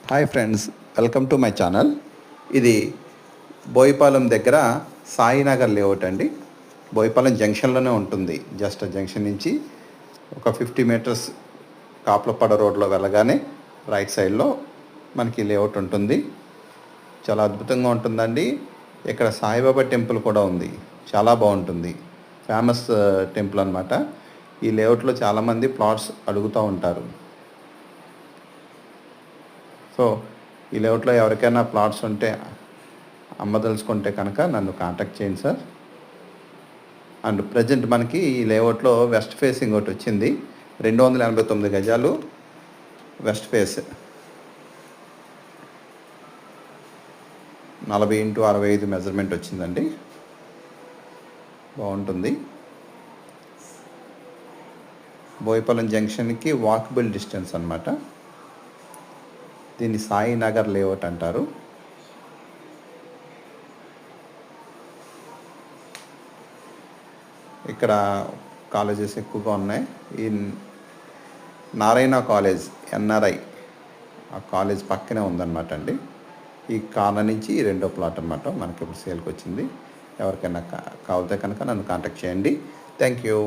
Hi friends, welcome to my channel. ఇది బోయిపాలెం దగ్గర Sainagar layout అండి. బోయిపాలెం జంక్షన్లోనే ఉంటుంది. జస్ట్ జంక్షన్ నుంచి ఒక 50 మీటర్స్ కాపులపడ రోడ్లో వెళ్ళగానే రైట్ సైడ్లో మనకి లేఅవుట్ ఉంటుంది. చాలా అద్భుతంగా ఉంటుందండి. ఇక్కడ సాయిబాబా టెంపుల్ కూడా ఉంది. చాలా బాగుంటుంది. ఫేమస్ టెంపుల్ అనమాట. ఈ లేఅవుట్లో చాలామంది ప్లాట్స్ అడుగుతూ ఉంటారు. సో ఈ లేఅవుట్లో ఎవరికైనా ప్లాట్స్ ఉంటే అమ్మదలుచుకుంటే కనుక నన్ను కాంటాక్ట్ చేయండి సార్. అండ్ ప్రజెంట్ మనకి ఈ లేఅవుట్లో వెస్ట్ ఫేసింగ్ ఒకటి వచ్చింది. 289 గజాలు వెస్ట్ ఫేస్, 40x65 మెజర్మెంట్ వచ్చిందండి. బాగుంటుంది. బోయిపాలెం జంక్షన్కి వాకబుల్ డిస్టెన్స్ అన్నమాట. దీన్ని సాయినగర్ లేఅవుట్ అంటారు. ఇక్కడ కాలేజెస్ ఎక్కువగా ఉన్నాయి. ఈ నారాయణ కాలేజ్, ఎన్ఆర్ఐ, ఆ కాలేజ్ పక్కనే ఉందన్నమాట అండి. ఈ కార్నర్ నుంచి రెండో ప్లాట్ అనమాట మనకి ఇప్పుడు సేల్కి వచ్చింది. ఎవరికైనా కావాలితే కనుక నన్ను కాంటాక్ట్ చేయండి. Thank you.